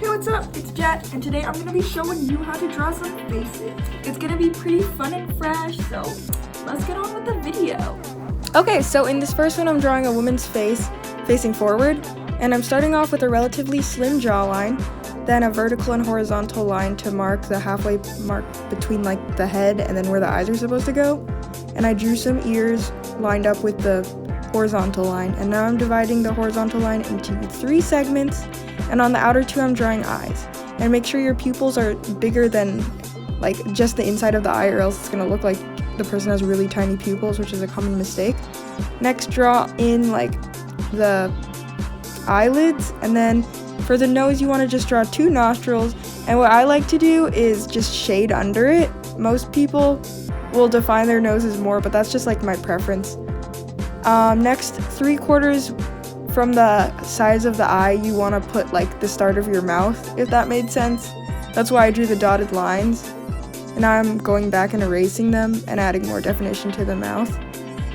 Hey, what's up? It's Jet, and today I'm going to be showing you how to draw some faces. It's going to be pretty fun and fresh, so let's get on with the video. Okay, so in this first one I'm drawing a woman's face facing forward, and I'm starting off with a relatively slim jawline, then a vertical and horizontal line to mark the halfway mark between like the head and then where the eyes are supposed to go. And I drew some ears lined up with the horizontal line, and now I'm dividing the horizontal line into 3 segments, and on the outer 2 I'm drawing eyes. And make sure your pupils are bigger than like just the inside of the eye, or else it's gonna look like the person has really tiny pupils, which is a common mistake. Next, draw in like the eyelids, and then for the nose you want to just draw 2 nostrils, and what I like to do is just shade under it. Most people will define their noses more, but that's just like my preference. Next, 3/4 from the sides of the eye you want to put like the start of your mouth, if that made sense. That's why I drew the dotted lines, and now I'm going back and erasing them and adding more definition to the mouth.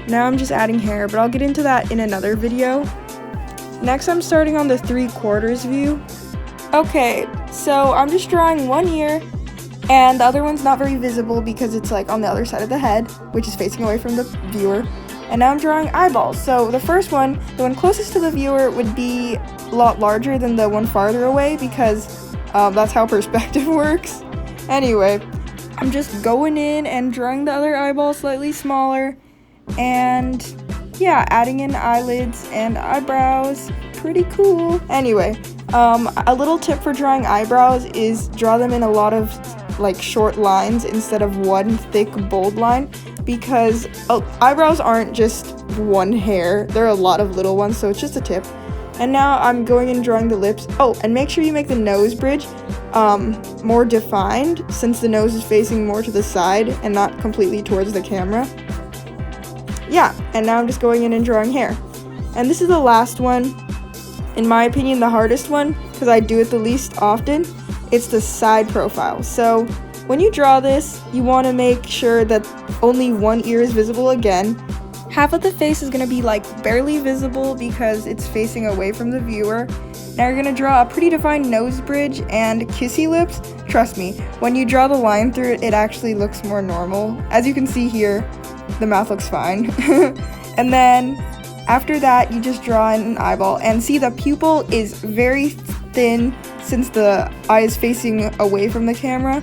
Now I'm just adding hair, but I'll get into that in another video. Next, I'm starting on the 3/4 view. Okay, so I'm just drawing one ear, and the other one's not very visible because it's like on the other side of the head, which is facing away from the viewer. And now I'm drawing eyeballs. So the first one, the one closest to the viewer, would be a lot larger than the one farther away because that's how perspective works. Anyway, I'm just going in and drawing the other eyeball slightly smaller, and yeah, adding in eyelids and eyebrows. Pretty cool. Anyway, a little tip for drawing eyebrows is draw them in a lot of like short lines instead of one thick bold line, because eyebrows aren't just one hair, there are a lot of little ones, so it's just a tip. And now I'm going and drawing the lips. Oh, and make sure you make the nose bridge more defined, since the nose is facing more to the side and not completely towards the camera. Yeah, and now I'm just going in and drawing hair. And this is the last one, in my opinion the hardest one, because I do it the least often. It's the side profile. So when you draw this, you want to make sure that only one ear is visible again. Half of the face is going to be like barely visible because it's facing away from the viewer. Now you're going to draw a pretty defined nose bridge and kissy lips. Trust me, when you draw the line through it, it actually looks more normal. As you can see here, the mouth looks fine. And then after that, you just draw in an eyeball, and see the pupil is very thin since the eye is facing away from the camera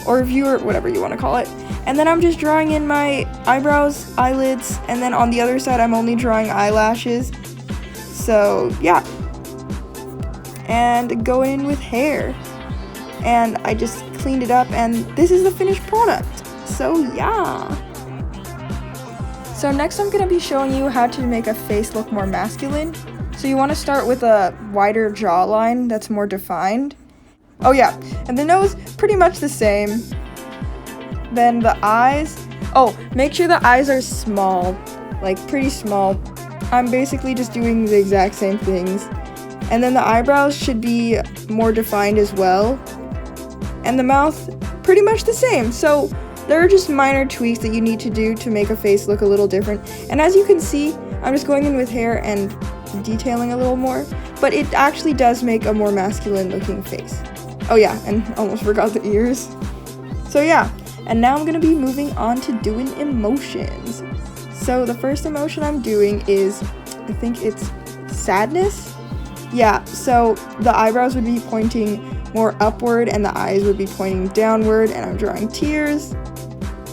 or viewer, whatever you want to call it. And then I'm just drawing in my eyebrows, eyelids, and then on the other side I'm only drawing eyelashes. So yeah, and go in with hair, and I just cleaned it up, and this is the finished product. So yeah. So next I'm going to be showing you how to make a face look more masculine. So you want to start with a wider jawline that's more defined. Oh yeah, and the nose, pretty much the same. Then the eyes, oh, make sure the eyes are small, like pretty small. I'm basically just doing the exact same things. And then the eyebrows should be more defined as well. And the mouth, pretty much the same. So there are just minor tweaks that you need to do to make a face look a little different. And as you can see, I'm just going in with hair and detailing a little more, but it actually does make a more masculine looking face. Oh yeah, and almost forgot the ears. So yeah, and now I'm going to be moving on to doing emotions. So the first emotion I'm doing is, I think it's sadness. Yeah, so the eyebrows would be pointing more upward and the eyes would be pointing downward, and I'm drawing tears.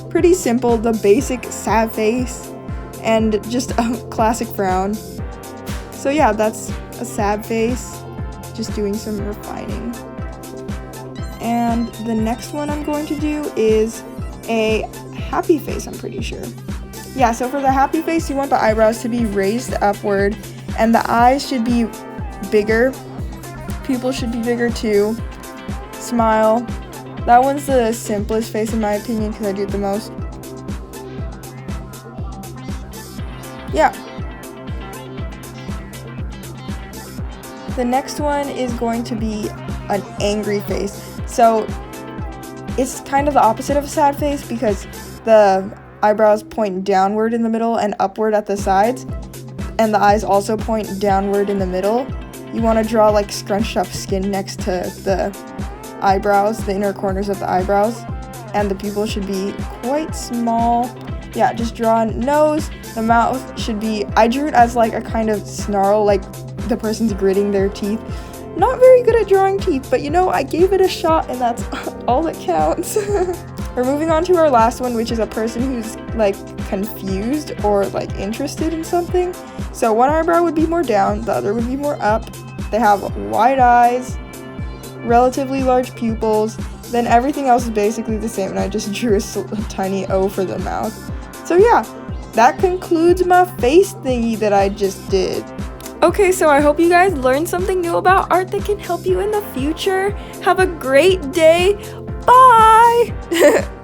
Pretty simple, the basic sad face and just a classic frown. So yeah, that's a sad face, just doing some refining. And the next one I'm going to do is a happy face, I'm pretty sure. Yeah, so for the happy face, you want the eyebrows to be raised upward, and the eyes should be bigger. Pupils should be bigger too. Smile. That one's the simplest face in my opinion because I do it the most. Yeah. The next one is going to be an angry face. So it's kind of the opposite of a sad face because the eyebrows point downward in the middle and upward at the sides, and the eyes also point downward in the middle. you want to draw like scrunched up skin next to the eyebrows, the inner corners of the eyebrows, and the pupil should be quite small. Yeah, just draw a nose. The mouth should be, I drew it as like a kind of snarl, like the person's gritting their teeth. Not very good at drawing teeth, but you know, I gave it a shot and that's all that counts. We're moving on to our last one, which is a person who's like confused or like interested in something. So one eyebrow would be more down, the other would be more up. They have wide eyes, relatively large pupils, then everything else is basically the same, and I just drew a tiny O for the mouth. So yeah, that concludes my face thingy that I just did. Okay, so I hope you guys learned something new about art that can help you in the future. Have a great day. Bye!